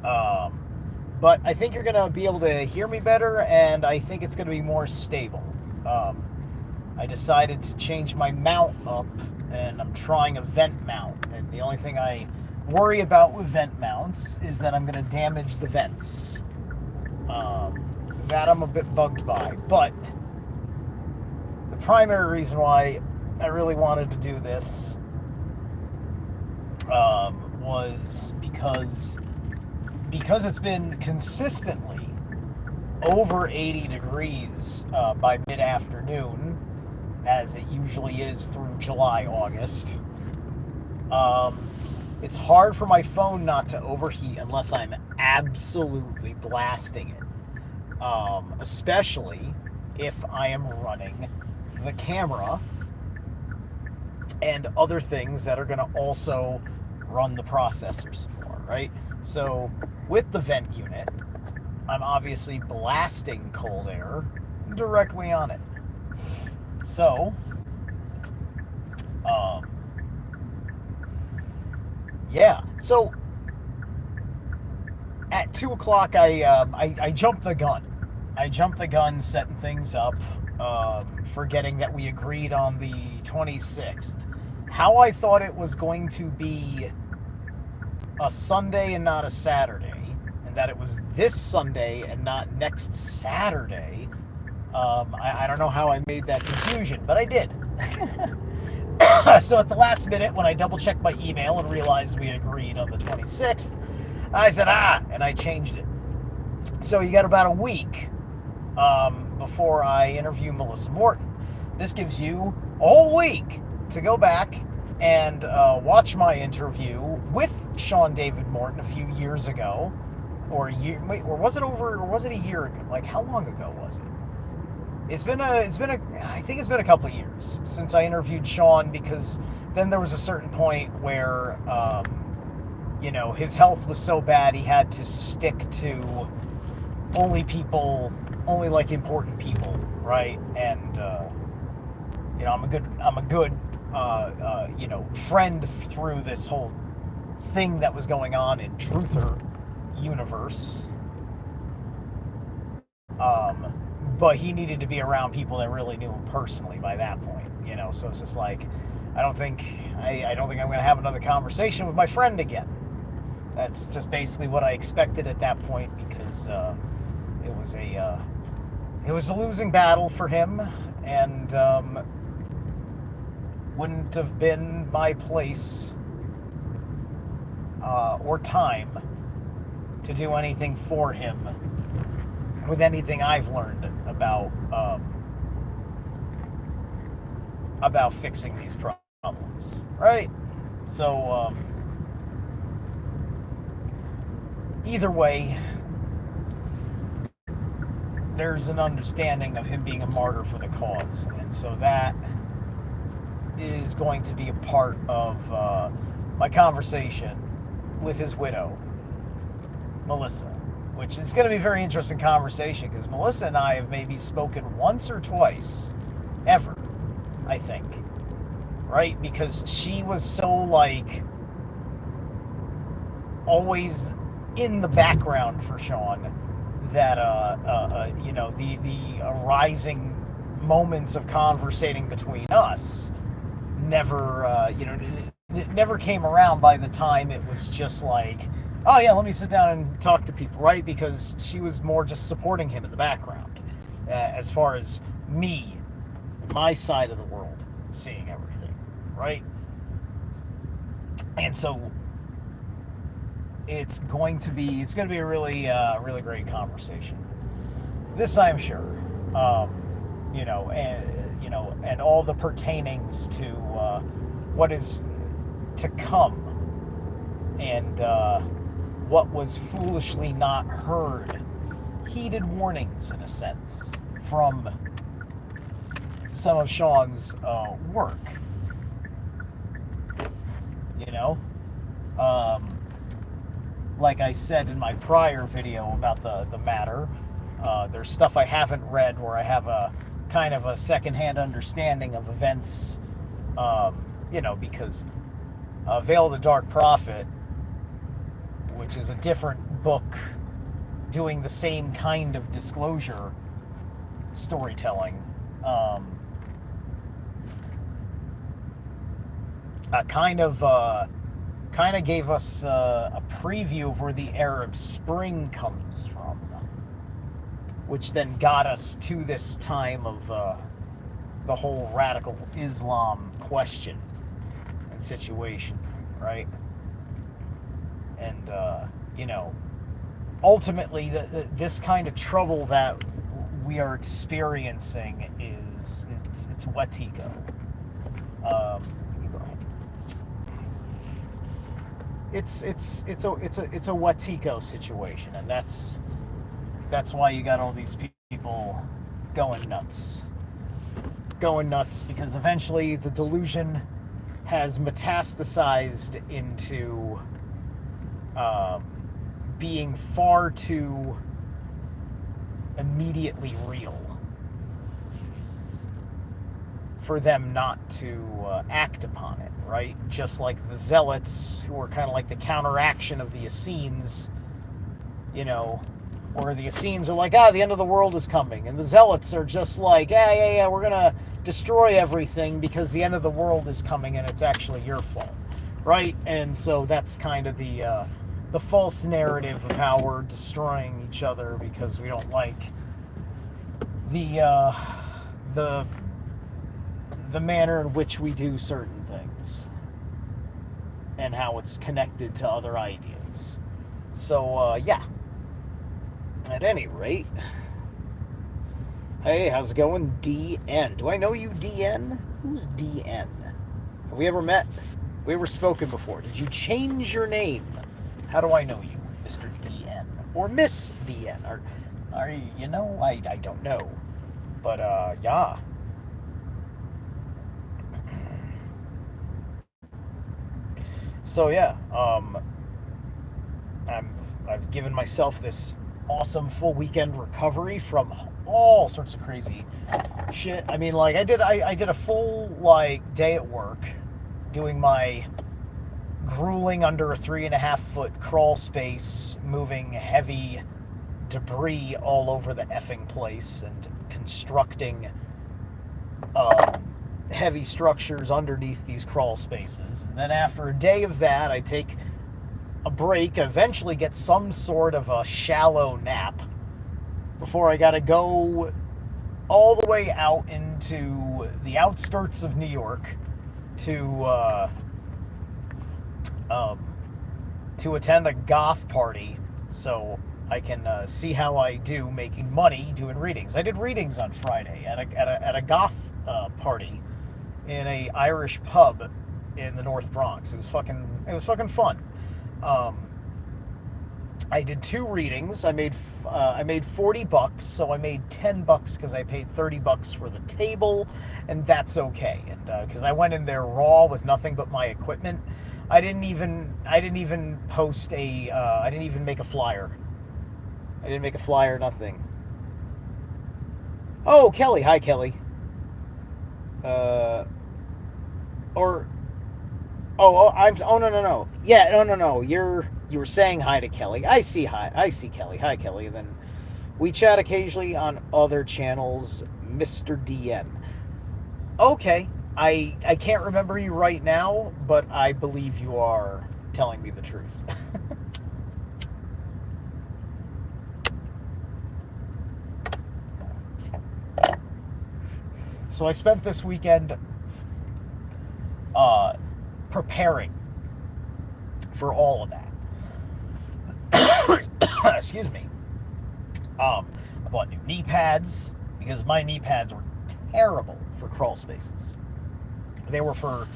Um, but I think you're going to be able to hear me better, and I think it's going to be more stable. Um, I decided to change my mount up, and I'm trying a vent mount. And the only thing I worry about with vent mounts is that I'm going to damage the vents. That I'm a bit bugged by. But the primary reason why I really wanted to do this was because it's been consistently over 80 degrees by mid-afternoon, as it usually is through July, August. Um, it's hard for my phone not to overheat unless I'm absolutely blasting it, especially if I am running the camera and other things that are going to also run the processor some more, right? So with the vent unit, I'm obviously blasting cold air directly on it. So, um, yeah. So at 2 o'clock, I jumped the gun. I jumped the gun, setting things up, forgetting that we agreed on the 26th. How I thought it was going to be a Sunday and not a Saturday, and that it was this Sunday and not next Saturday. I don't know how I made that confusion, but I did. So at the last minute, when I double checked my email and realized we had agreed on the 26th, I said, and I changed it. So you got about a week before I interview Melissa Morton. This gives you a whole week to go back and watch my interview with Sean David Morton a few years ago, or a year. Wait, or was it over? Or was it a year ago? Like, how long ago was it? I think it's been a couple of years since I interviewed Sean, because then there was a certain point where, his health was so bad he had to stick to only like important people, right? And I'm a good, friend through this whole thing that was going on in Truther universe. But he needed to be around people that really knew him personally by that point. So it's just like, I don't think I'm going to have another conversation with my friend again. That's just basically what I expected at that point, because it was a losing battle for him, and wouldn't have been my place or time to do anything for him with anything I've learned about fixing these problems, right? So either way, there's an understanding of him being a martyr for the cause, and so that is going to be a part of my conversation with his widow, Melissa, which is going to be a very interesting conversation, because Melissa and I have maybe spoken once or twice ever, I think, right? Because she was so, like, always in the background for Sean, that the arising moments of conversating between us never it never came around by the time it was just like, oh yeah, let me sit down and talk to people, right? Because she was more just supporting him in the background, as far as me, my side of the world, seeing everything, right? And so it's going to be a really great conversation. This I'm sure, and all the pertainings to what is to come, and what was foolishly not heard, heeded warnings in a sense from some of Sean's work. You know, um, like I said in my prior video about the matter, there's stuff I haven't read where I have a kind of a secondhand understanding of events, because Veil of the Dark Prophet which is a different book doing the same kind of disclosure storytelling. Kind of gave us a preview of where the Arab Spring comes from, which then got us to this time of the whole radical Islam question and situation, right? And ultimately, this kind of trouble that we are experiencing it's Wetiko. You go ahead. It's a Wetiko situation, and that's why you got all these people going nuts, because eventually the delusion has metastasized into being far too immediately real for them not to act upon it, right? Just like the Zealots, who are kind of like the counteraction of the Essenes, where the Essenes are like, the end of the world is coming, and the Zealots are just like, yeah, we're gonna destroy everything because the end of the world is coming and it's actually your fault, right? And so that's kind of the false narrative of how we're destroying each other because we don't like the manner in which we do certain things and how it's connected to other ideas. So yeah. At any rate, hey, how's it going, DN? Do I know you, DN? Who's DN? Have we ever met? Have we ever spoken before? Did you change your name? How do I know you, Mr. DN? Or Miss DN? Are you, I don't know. But, yeah. So, yeah, I've given myself this awesome full weekend recovery from all sorts of crazy shit. I mean, like, I did a full, day at work doing my grueling under a 3.5-foot crawl space, moving heavy debris all over the effing place and constructing heavy structures underneath these crawl spaces. And then after a day of that, I take a break, eventually get some sort of a shallow nap before I gotta go all the way out into the outskirts of New York to attend a goth party so I can see how I do making money doing readings. I did readings on Friday at a goth party in a Irish pub in the North Bronx. It was fucking fun. I did 2 readings. I made $40, so I made $10 because I paid $30 for the table, and that's okay. And because I went in there raw with nothing but my equipment, I didn't even post I didn't even make a flyer. I didn't make a flyer, nothing. Oh, Kelly, hi Kelly. No. Yeah, no. You were saying hi to Kelly. I see Kelly. Hi, Kelly. And then we chat occasionally on other channels, Mr. DN. Okay, I can't remember you right now, but I believe you are telling me the truth. So I spent this weekend preparing for all of that. Excuse me. I bought new knee pads because my knee pads were terrible for crawl spaces. They were for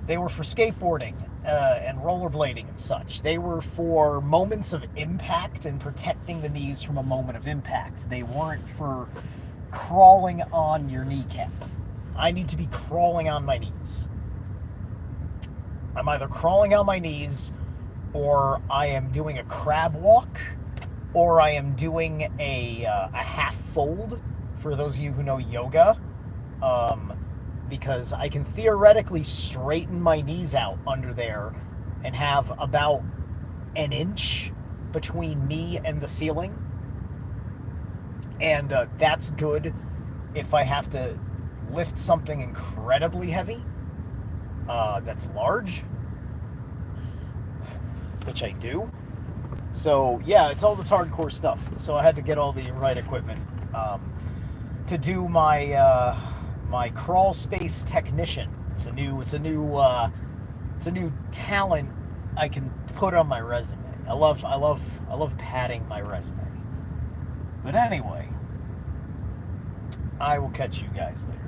skateboarding and rollerblading and such. They were for moments of impact and protecting the knees from a moment of impact. They weren't for crawling on your kneecap. I need to be crawling on my knees. I'm either crawling on my knees, or I am doing a crab walk, or I am doing a half fold, for those of you who know yoga, because I can theoretically straighten my knees out under there and have about an inch between me and the ceiling. And that's good if I have to lift something incredibly heavy that's large, which I do. So yeah, it's all this hardcore stuff. So I had to get all the right equipment to do my crawl space technician. It's a new talent I can put on my resume. I love padding my resume. But anyway, I will catch you guys later.